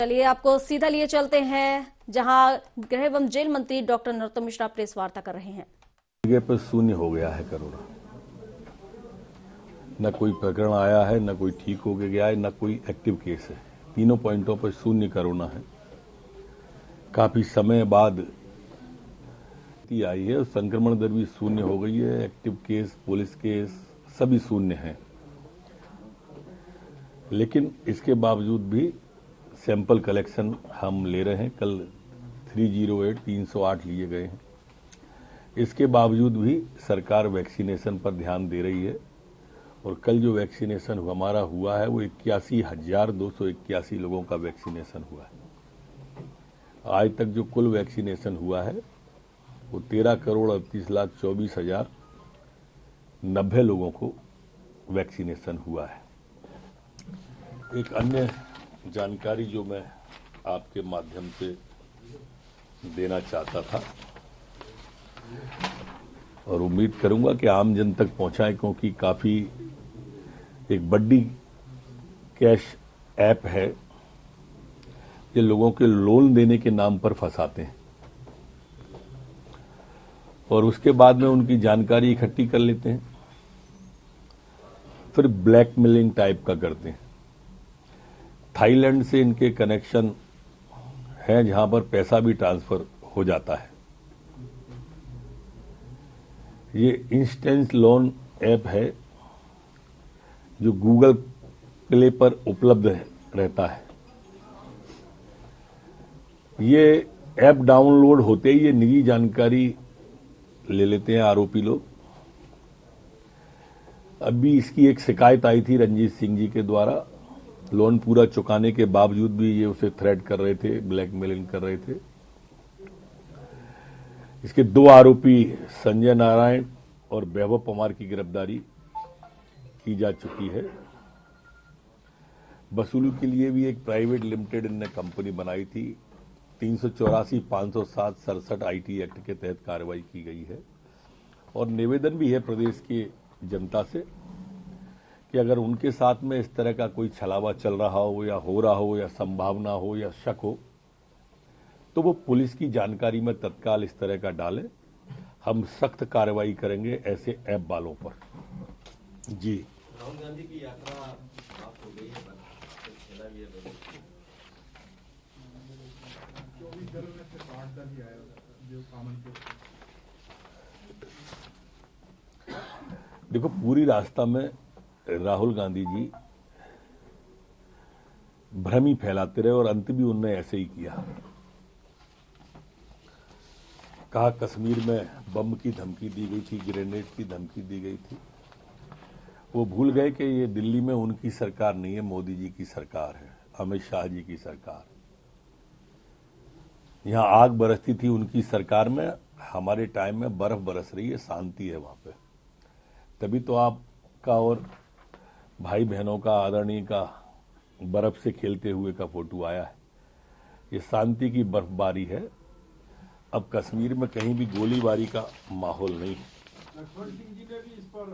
चलिए आपको सीधा लिए चलते हैं जहां गृह एवं जेल मंत्री डॉक्टर नरोत्तम मिश्रा प्रेस वार्ता कर रहे हैं। जगह पर शून्य हो गया है कोरोना। न कोई प्रकरण आया है, न कोई ठीक हो गया है, न कोई एक्टिव केस है। तीनों पॉइंटों पर शून्य कोरोना है। काफी समय बाद आई है और संक्रमण दर भी शून्य हो गई है। एक्टिव केस, पुलिस केस सभी शून्य हैं। लेकिन इसके बावजूद भी सैंपल कलेक्शन हम ले रहे हैं। कल 308 लिए गए हैं। इसके बावजूद भी सरकार वैक्सीनेशन पर ध्यान दे रही है और कल जो वैक्सीनेशन हमारा हुआ है वो 81,281 लोगों का वैक्सीनेशन हुआ है। आज तक जो कुल वैक्सीनेशन हुआ है वो 13,38,24,090 लोगों को वैक्सीनेशन हुआ है। एक अन्य जानकारी जो मैं आपके माध्यम से देना चाहता था और उम्मीद करूंगा कि आम जन तक पहुंचाएं, क्योंकि काफी एक बड्डी कैश ऐप है ये लोगों के लोन देने के नाम पर फंसाते हैं और उसके बाद में उनकी जानकारी इकट्ठी कर लेते हैं, फिर ब्लैकमेलिंग टाइप का करते हैं। थाईलैंड से इनके कनेक्शन है जहां पर पैसा भी ट्रांसफर हो जाता है। ये इंस्टेंट लोन ऐप है जो गूगल प्ले पर उपलब्ध रहता है। ये ऐप डाउनलोड होते ही ये निजी जानकारी ले लेते हैं आरोपी लोग। अभी इसकी एक शिकायत आई थी रंजीत सिंह जी के द्वारा। लोन पूरा चुकाने के बावजूद भी ये उसे थ्रेट कर रहे थे, ब्लैकमेलिंग कर रहे थे। इसके 2 आरोपी संजय नारायण और वैभव पवार की गिरफ्तारी की जा चुकी है। वसूली के लिए भी एक प्राइवेट लिमिटेड इनने कंपनी बनाई थी। 384, 507, 67 आईटी एक्ट के तहत कार्रवाई की गई है और निवेदन भी है प्रदेश की जनता से कि अगर उनके साथ में इस तरह का कोई छलावा चल रहा हो या हो रहा हो या संभावना हो या शक हो तो वो पुलिस की जानकारी में तत्काल इस तरह का डालें। हम सख्त कार्रवाई करेंगे ऐसे ऐप वालों पर। जी, राहुल गांधी की यात्रा आप हो गई है, खेला भी है देखो, पूरी रास्ता में राहुल गांधी जी भ्रम ही फैलाते रहे और अंत भी उनने ऐसे ही किया। कहा कश्मीर में बम की धमकी दी गई थी, ग्रेनेड की धमकी दी गई थी। वो भूल गए कि ये दिल्ली में उनकी सरकार नहीं है, मोदी जी की सरकार है, अमित शाह जी की सरकार। यहां आग बरसती थी उनकी सरकार में, हमारे टाइम में बर्फ बरस रही है, शांति है वहां पे। तभी तो आपका और भाई बहनों का, आदरणीय का बर्फ से खेलते हुए का फोटो आया है। ये शांति की बर्फबारी है। अब कश्मीर में कहीं भी गोलीबारी का माहौल नहीं है। लक्ष्मण सिंह जी ने भी इस पर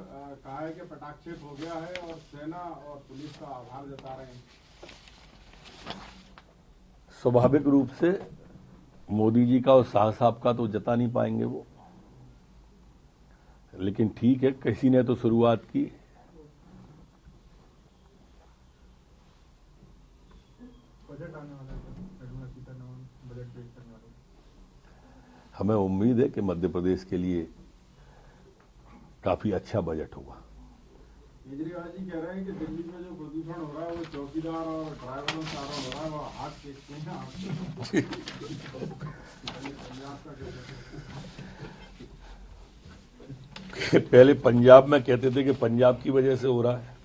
कहा है कि पटाक्षेप हो गया है और सेना और पुलिस का आभार जता रहे हैं। स्वाभाविक रूप से मोदी जी का और शाह साहब का तो जता नहीं पाएंगे वो, लेकिन ठीक है, किसी ने तो शुरुआत की। बजट आने वाला है, निर्मला सीतारमण बजट पेश करने वाले। हमें उम्मीद है कि मध्य प्रदेश के लिए काफी अच्छा बजट होगा। केजरीवाल जी कह रहे हैं कि दिल्ली में जो प्रदूषण हो रहा है वो चौकीदार और ड्राइवरों से आरोप हो रहा है, वो हाथ देखते हैं आप। पहले पंजाब में कहते थे कि पंजाब की वजह से हो रहा है।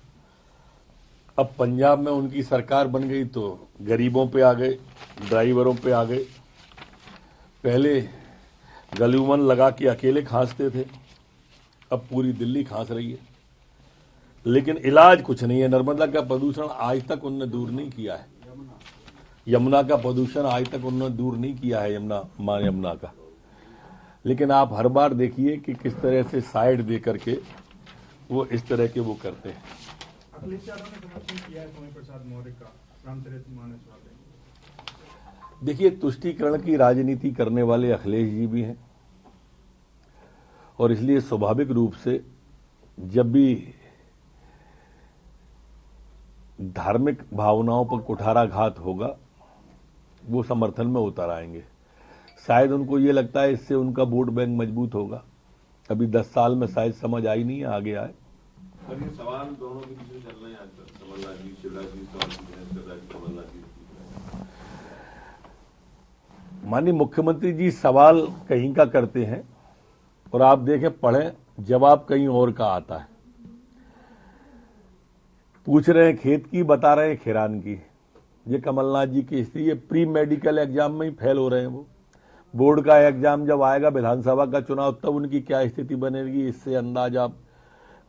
अब पंजाब में उनकी सरकार बन गई तो गरीबों पे आ गए, ड्राइवरों पे आ गए। पहले गलूमन लगा के अकेले खांसते थे, अब पूरी दिल्ली खांस रही है। लेकिन इलाज कुछ नहीं है। नर्मदा का प्रदूषण आज तक उन्होंने दूर नहीं किया है। यमुना का प्रदूषण आज तक उन्होंने दूर नहीं किया है, मां यमुना का। लेकिन आप हर बार देखिए कि किस तरह से साइड दे करके वो इस तरह के वो करते हैं। अखिलेश यादव ने समर्थन किया है स्वामी प्रसाद मौर्य का रामचरितमानस वाले। देखिए, तुष्टीकरण की राजनीति करने वाले अखिलेश जी भी हैं और इसलिए स्वाभाविक रूप से जब भी धार्मिक भावनाओं पर कुठाराघात होगा वो समर्थन में उतर आएंगे। शायद उनको ये लगता है इससे उनका वोट बैंक मजबूत होगा। अभी 10 साल में शायद समझ आई नहीं है, आगे आए। सर, ये सवाल दोनों के बीच में चल रहे हैं आजकल। कमलनाथ जी, शिवराज जी सवाल की बहस कर रहा है, कमलनाथ जी। माननीय मुख्यमंत्री जी सवाल कहीं का करते हैं और आप देखें, पढ़ें, जवाब कहीं और का आता है। पूछ रहे हैं खेत की, बता रहे हैं खिरान की। ये कमलनाथ जी की स्थिति, ये प्री मेडिकल एग्जाम में ही फेल हो रहे हैं। वो बोर्ड का एग्जाम जब आएगा, विधानसभा का चुनाव, तब उनकी क्या स्थिति बनेगी, इससे अंदाज आप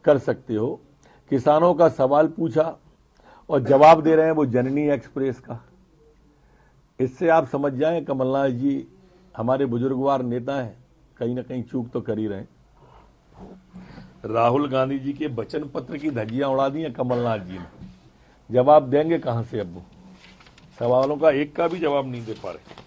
कर सकते हो। किसानों का सवाल पूछा और जवाब दे रहे हैं वो जननी एक्सप्रेस का। इससे आप समझ जाएं कमलनाथ जी हमारे बुजुर्गवार नेता हैं, कहीं ना कहीं चूक तो कर ही रहे हैं। राहुल गांधी जी के वचन पत्र की धज्जियां उड़ा दी हैं कमलनाथ जी ने। जवाब देंगे कहां से? अब वो सवालों का एक का भी जवाब नहीं दे पा रहे।